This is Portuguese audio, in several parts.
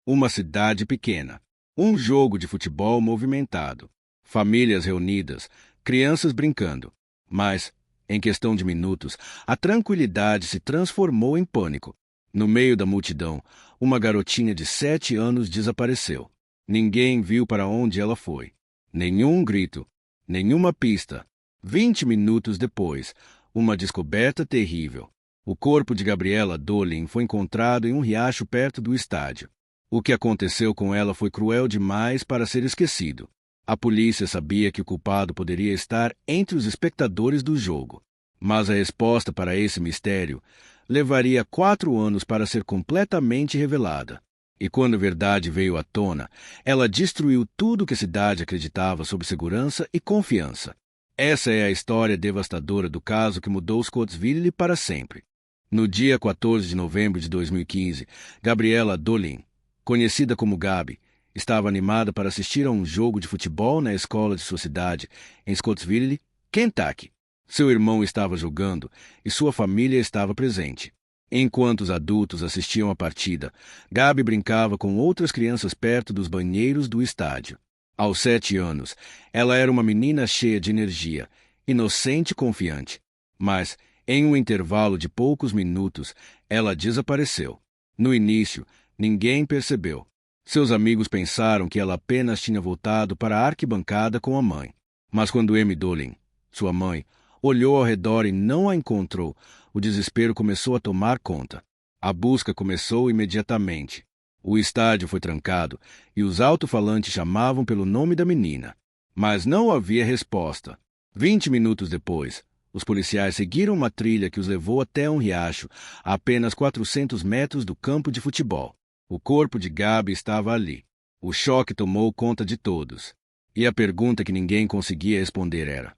Uma cidade pequena. Um jogo de futebol movimentado. Famílias reunidas, crianças brincando. Mas, em questão de minutos, a tranquilidade se transformou em pânico. No meio da multidão, uma garotinha de 7 anos desapareceu. Ninguém viu para onde ela foi. Nenhum grito, nenhuma pista. 20 minutos depois, uma descoberta terrível. O corpo de Gabriela Dolin foi encontrado em um riacho perto do estádio. O que aconteceu com ela foi cruel demais para ser esquecido. A polícia sabia que o culpado poderia estar entre os espectadores do jogo. Mas a resposta para esse mistério levaria 4 anos para ser completamente revelada. E quando a verdade veio à tona, ela destruiu tudo que a cidade acreditava sobre segurança e confiança. Essa é a história devastadora do caso que mudou Scottsville para sempre. No dia 14 de novembro de 2015, Gabriela Dolin, conhecida como Gabi, estava animada para assistir a um jogo de futebol na escola de sua cidade, em Scottsville, Kentucky. Seu irmão estava jogando e sua família estava presente. Enquanto os adultos assistiam à partida, Gabi brincava com outras crianças perto dos banheiros do estádio. Aos 7 anos, ela era uma menina cheia de energia, inocente e confiante. Mas, em um intervalo de poucos minutos, ela desapareceu. No início, ninguém percebeu. Seus amigos pensaram que ela apenas tinha voltado para a arquibancada com a mãe. Mas quando Amy Dolin, sua mãe, olhou ao redor e não a encontrou, o desespero começou a tomar conta. A busca começou imediatamente. O estádio foi trancado e os alto-falantes chamavam pelo nome da menina. Mas não havia resposta. 20 minutos depois, os policiais seguiram uma trilha que os levou até um riacho, a apenas 400 metros do campo de futebol. O corpo de Gabi estava ali. O choque tomou conta de todos. E a pergunta que ninguém conseguia responder era: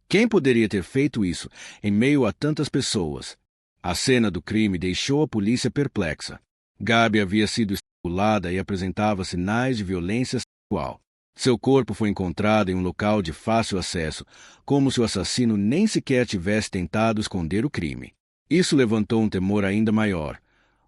quem poderia ter feito isso em meio a tantas pessoas? A cena do crime deixou a polícia perplexa. Gabi havia sido estrangulada e apresentava sinais de violência sexual. Seu corpo foi encontrado em um local de fácil acesso, como se o assassino nem sequer tivesse tentado esconder o crime. Isso levantou um temor ainda maior.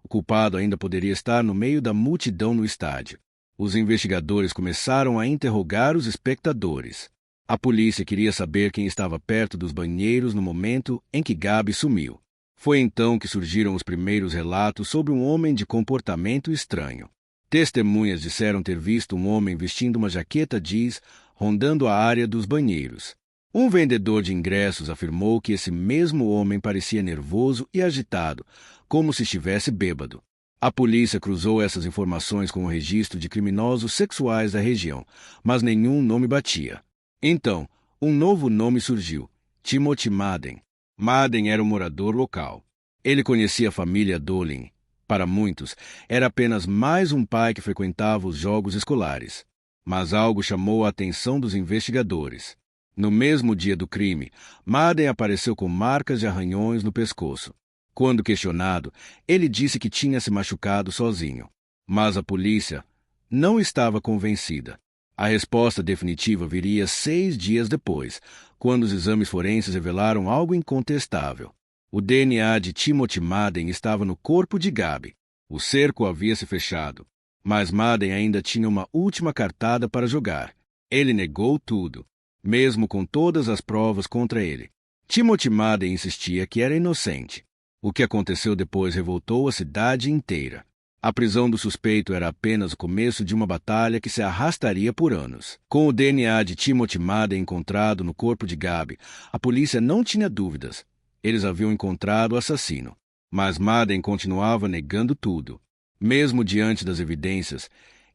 O culpado ainda poderia estar no meio da multidão no estádio. Os investigadores começaram a interrogar os espectadores. A polícia queria saber quem estava perto dos banheiros no momento em que Gabi sumiu. Foi então que surgiram os primeiros relatos sobre um homem de comportamento estranho. Testemunhas disseram ter visto um homem vestindo uma jaqueta jeans rondando a área dos banheiros. Um vendedor de ingressos afirmou que esse mesmo homem parecia nervoso e agitado, como se estivesse bêbado. A polícia cruzou essas informações com o registro de criminosos sexuais da região, mas nenhum nome batia. Então, um novo nome surgiu: Timothy Madden. Madden era um morador local. Ele conhecia a família Dolin. Para muitos, era apenas mais um pai que frequentava os jogos escolares. Mas algo chamou a atenção dos investigadores. No mesmo dia do crime, Madden apareceu com marcas de arranhões no pescoço. Quando questionado, ele disse que tinha se machucado sozinho. Mas a polícia não estava convencida. A resposta definitiva viria 6 dias depois, quando os exames forenses revelaram algo incontestável. O DNA de Timothy Madden estava no corpo de Gabi. O cerco havia se fechado. Mas Madden ainda tinha uma última cartada para jogar. Ele negou tudo, mesmo com todas as provas contra ele. Timothy Madden insistia que era inocente. O que aconteceu depois revoltou a cidade inteira. A prisão do suspeito era apenas o começo de uma batalha que se arrastaria por anos. Com o DNA de Timothy Madden encontrado no corpo de Gabi, a polícia não tinha dúvidas. Eles haviam encontrado o assassino. Mas Madden continuava negando tudo. Mesmo diante das evidências,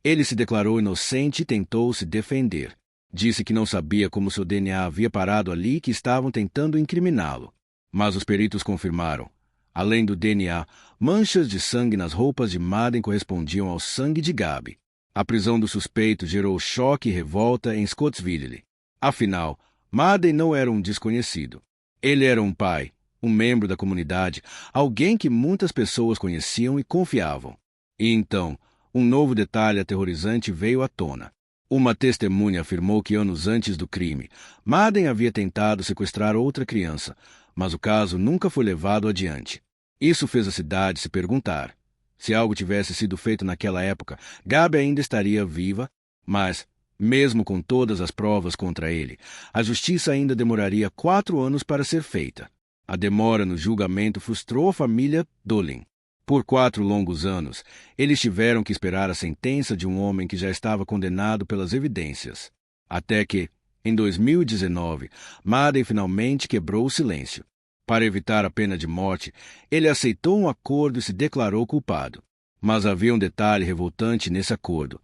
ele se declarou inocente e tentou se defender. Disse que não sabia como seu DNA havia parado ali e que estavam tentando incriminá-lo. Mas os peritos confirmaram. Além do DNA, manchas de sangue nas roupas de Madden correspondiam ao sangue de Gabi. A prisão do suspeito gerou choque e revolta em Scottsville. Afinal, Madden não era um desconhecido. Ele era um pai, um membro da comunidade, alguém que muitas pessoas conheciam e confiavam. E então, um novo detalhe aterrorizante veio à tona. Uma testemunha afirmou que anos antes do crime, Madden havia tentado sequestrar outra criança, mas o caso nunca foi levado adiante. Isso fez a cidade se perguntar: Se algo tivesse sido feito naquela época, Gabi ainda estaria viva, mas, mesmo com todas as provas contra ele, a justiça ainda demoraria 4 anos para ser feita. A demora no julgamento frustrou a família Doolin. Por 4 longos anos, eles tiveram que esperar a sentença de um homem que já estava condenado pelas evidências. Até que, em 2019, Madden finalmente quebrou o silêncio. Para evitar a pena de morte, ele aceitou um acordo e se declarou culpado. Mas havia um detalhe revoltante nesse acordo.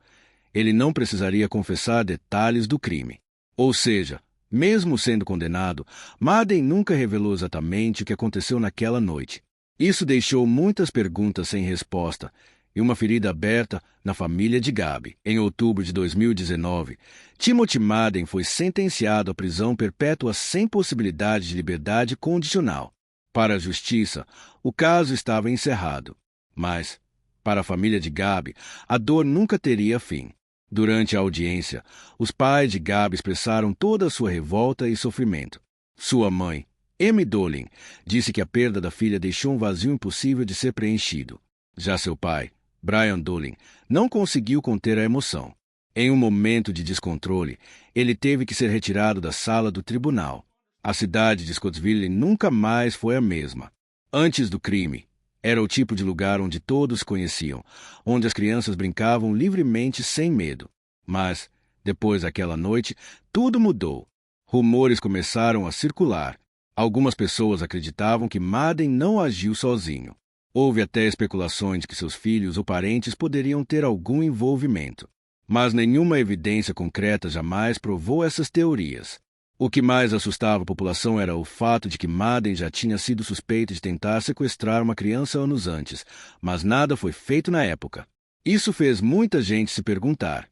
Ele não precisaria confessar detalhes do crime. Ou seja, mesmo sendo condenado, Madden nunca revelou exatamente o que aconteceu naquela noite. Isso deixou muitas perguntas sem resposta e uma ferida aberta na família de Gabi. Em outubro de 2019, Timothy Madden foi sentenciado à prisão perpétua sem possibilidade de liberdade condicional. Para a justiça, o caso estava encerrado. Mas, para a família de Gabi, a dor nunca teria fim. Durante a audiência, os pais de Gabi expressaram toda a sua revolta e sofrimento. Sua mãe, Amy Doolin, disse que a perda da filha deixou um vazio impossível de ser preenchido. Já seu pai, Brian Doolin, não conseguiu conter a emoção. Em um momento de descontrole, ele teve que ser retirado da sala do tribunal. A cidade de Scottsville nunca mais foi a mesma. Antes do crime, era o tipo de lugar onde todos se conheciam, onde as crianças brincavam livremente sem medo. Mas, depois daquela noite, tudo mudou. Rumores começaram a circular. Algumas pessoas acreditavam que Madden não agiu sozinho. Houve até especulações de que seus filhos ou parentes poderiam ter algum envolvimento. Mas nenhuma evidência concreta jamais provou essas teorias. O que mais assustava a população era o fato de que Madden já tinha sido suspeito de tentar sequestrar uma criança anos antes, mas nada foi feito na época. Isso fez muita gente se perguntar: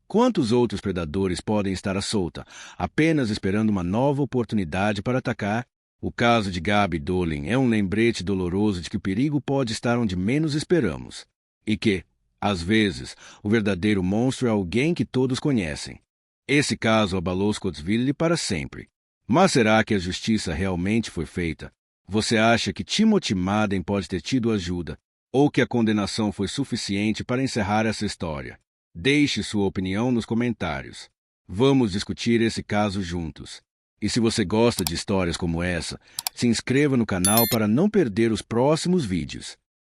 quantos outros predadores podem estar à solta, apenas esperando uma nova oportunidade para atacar? O caso de Gabi Doolin é um lembrete doloroso de que o perigo pode estar onde menos esperamos. E que, às vezes, o verdadeiro monstro é alguém que todos conhecem. Esse caso abalou Scottsville para sempre. Mas será que a justiça realmente foi feita? Você acha que Timothy Madden pode ter tido ajuda, ou que a condenação foi suficiente para encerrar essa história? Deixe sua opinião nos comentários. Vamos discutir esse caso juntos. E se você gosta de histórias como essa, se inscreva no canal para não perder os próximos vídeos.